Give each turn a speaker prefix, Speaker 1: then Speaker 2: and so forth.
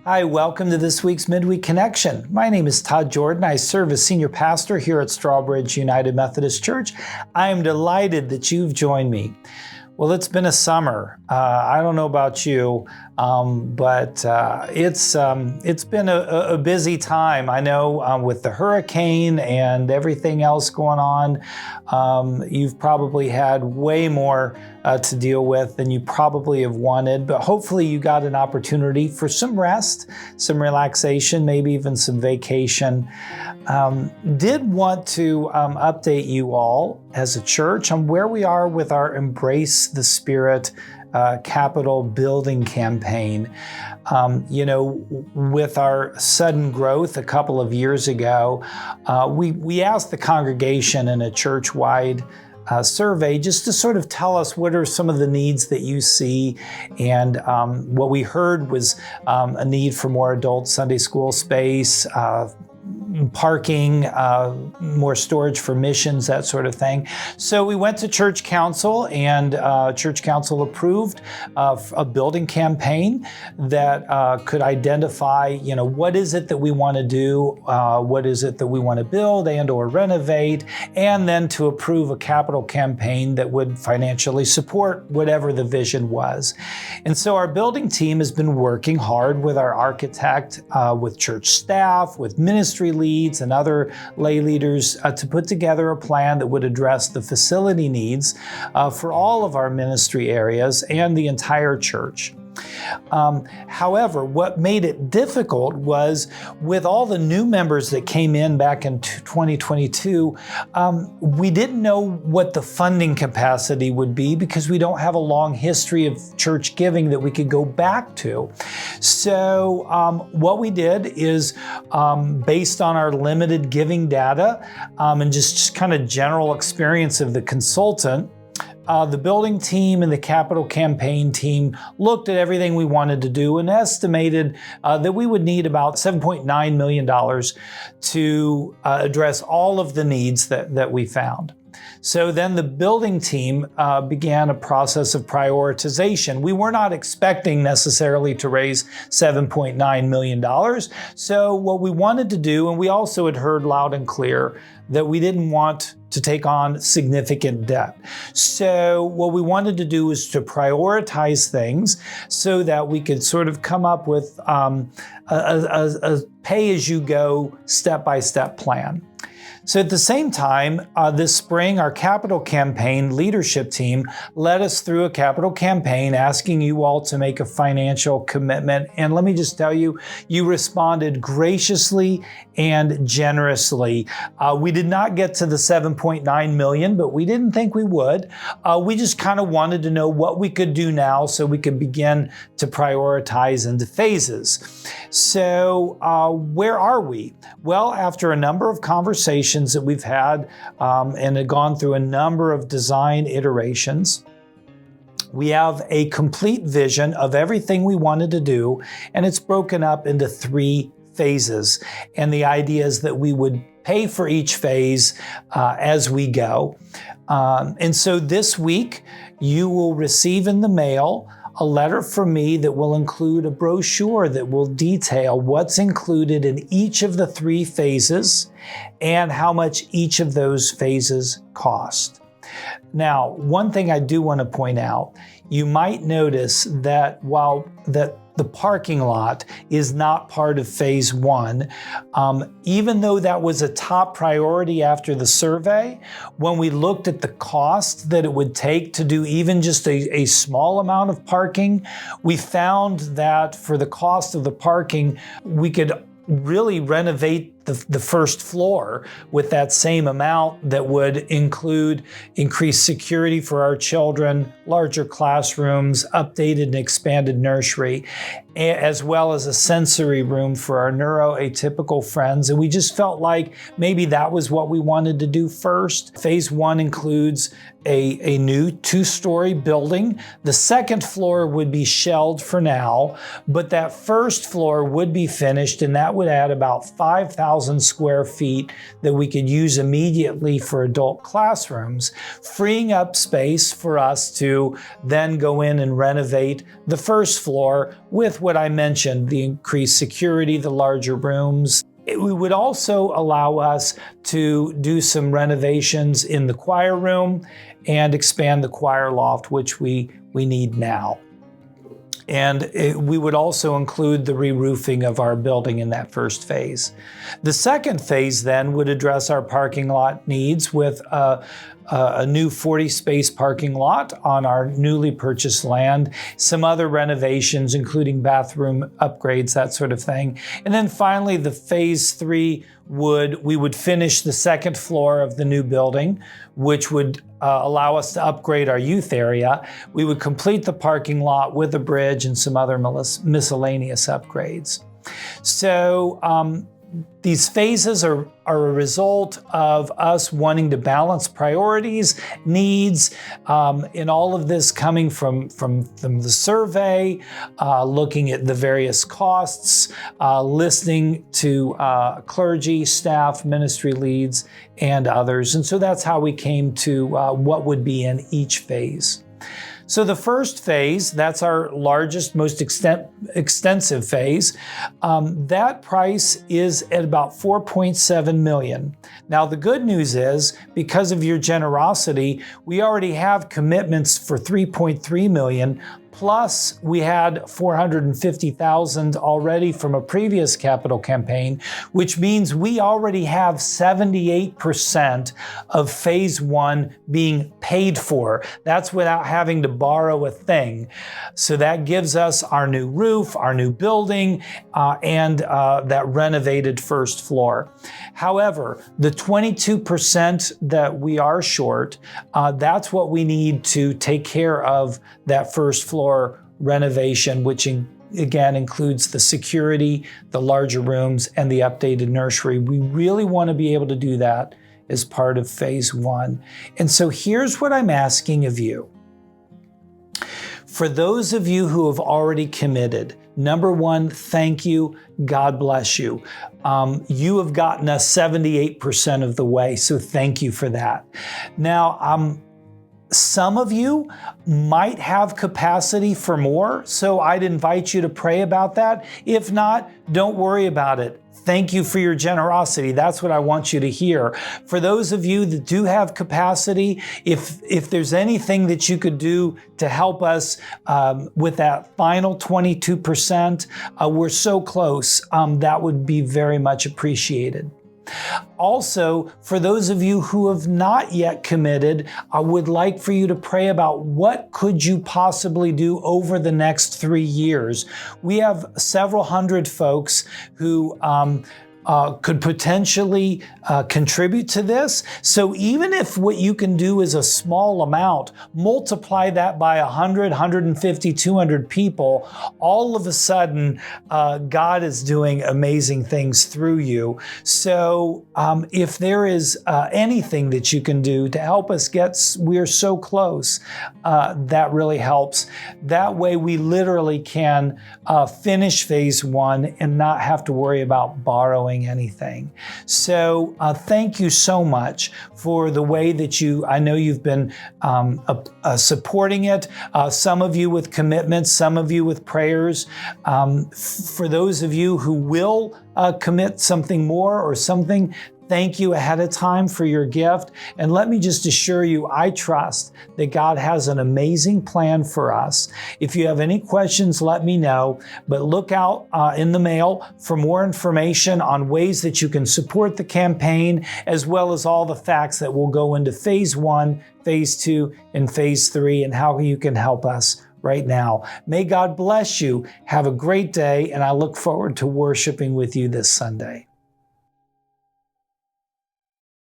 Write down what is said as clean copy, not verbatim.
Speaker 1: Hi, welcome to this week's Midweek Connection. My name is Todd Jordan. I serve as senior pastor here at Strawbridge United Methodist Church. I am delighted that you've joined me. Well, it's been a summer. I don't know about you, but it's been a busy time. I know with the hurricane and everything else going on, you've probably had way more to deal with than you probably have wanted, but hopefully you got an opportunity for some rest, some relaxation, maybe even some vacation. Did want to update you all as a church on where we are with our Embrace the Spirit capital building campaign. With our sudden growth a couple of years ago, we asked the congregation in a church-wide survey just to sort of tell us what are some of the needs that you see. And what we heard was a need for more adult Sunday school space, parking, more storage for missions, that sort of thing. So we went to church council, and church council approved a building campaign that could identify, what is it that we want to do, what is it that we want to build and or renovate, and then to approve a capital campaign that would financially support whatever the vision was. And so our building team has been working hard with our architect, with church staff, with ministry leads and other lay leaders to put together a plan that would address the facility needs for all of our ministry areas and the entire church. However, what made it difficult was with all the new members that came in back in 2022, we didn't know what the funding capacity would be because we don't have a long history of church giving that we could go back to. So what we did is, based on our limited giving data and just kind of general experience of the consultant, the building team and the capital campaign team looked at everything we wanted to do and estimated that we would need about $7.9 million to address all of the needs that we found. So then the building team began a process of prioritization. We were not expecting necessarily to raise $7.9 million. So what we wanted to do, and we also had heard loud and clear that we didn't want to take on significant debt. So what we wanted to do was to prioritize things so that we could sort of come up with a pay-as-you-go, step-by-step plan. So at the same time, this spring, our capital campaign leadership team led us through a capital campaign asking you all to make a financial commitment. And let me just tell you, you responded graciously and generously. We did not get to the $7.9 million, but we didn't think we would. We just kind of wanted to know what we could do now so we could begin to prioritize into phases. So where are we? Well, after a number of conversations that we've had and had gone through a number of design iterations, we have a complete vision of everything we wanted to do, and it's broken up into 3 phases. And the idea is that we would pay for each phase as we go. And so this week, you will receive in the mail a letter from me that will include a brochure that will detail what's included in each of the 3 phases and how much each of those phases cost. Now, one thing I do want to point out, you might notice that while the parking lot is not part of phase 1. Even though that was a top priority after the survey, when we looked at the cost that it would take to do even just a small amount of parking, we found that for the cost of the parking, we could really renovate the first floor with that same amount that would include increased security for our children, larger classrooms, updated and expanded nursery, as well as a sensory room for our neuroatypical friends. And we just felt like maybe that was what we wanted to do first. Phase 1 includes a new 2-story building. The second floor would be shelled for now, but that first floor would be finished, and that would add about 5,000 square feet that we could use immediately for adult classrooms, freeing up space for us to then go in and renovate the first floor with with what I mentioned, the increased security, the larger rooms. It would also allow us to do some renovations in the choir room and expand the choir loft, which we need now. And we would also include the re-roofing of our building in that first phase. The second phase then would address our parking lot needs with a new 40-space parking lot on our newly purchased land, some other renovations, including bathroom upgrades, that sort of thing. And then finally, the phase 3 we would finish the second floor of the new building, which would allow us to upgrade our youth area. We would complete the parking lot with a bridge and some other miscellaneous upgrades. So these phases are a result of us wanting to balance priorities, needs, in all of this coming from the survey, looking at the various costs, listening to clergy, staff, ministry leads, and others. And so that's how we came to what would be in each phase. So the first phase, that's our largest, most extensive phase, that price is at about $4.7 million. Now the good news is, because of your generosity, we already have commitments for $3.3 million, plus we had $450,000 already from a previous capital campaign, which means we already have 78% of phase 1 being paid for. That's without having to borrow a thing. So that gives us our new roof, our new building, and that renovated first floor. However, the 22% that we are short, that's what we need to take care of that first floor renovation, which again includes the security, the larger rooms, and the updated nursery. We really want to be able to do that as part of phase 1. And so here's what I'm asking of you. For those of you who have already committed, number 1, thank you. God bless you. You have gotten us 78% of the way, so thank you for that. Now, some of you might have capacity for more, so I'd invite you to pray about that. If not, don't worry about it. Thank you for your generosity. That's what I want you to hear. For those of you that do have capacity, if there's anything that you could do to help us with that final 22%, we're so close. That would be very much appreciated. Also, for those of you who have not yet committed, I would like for you to pray about what could you possibly do over the next 3 years. We have several hundred folks who could potentially contribute to this. So even if what you can do is a small amount, multiply that by 100, 150, 200 people, all of a sudden, God is doing amazing things through you. So if there is anything that you can do to help us we're so close, that really helps. That way we literally can finish phase 1 and not have to worry about borrowing anything. So thank you so much for the way that I know you've been supporting it. Some of you with commitments, some of you with prayers. For those of you who will commit something more or something, thank you ahead of time for your gift. And let me just assure you, I trust that God has an amazing plan for us. If you have any questions, let me know. But look out in the mail for more information on ways that you can support the campaign, as well as all the facts that will go into phase 1, phase 2, and phase 3, and how you can help us right now. May God bless you. Have a great day, and I look forward to worshiping with you this Sunday.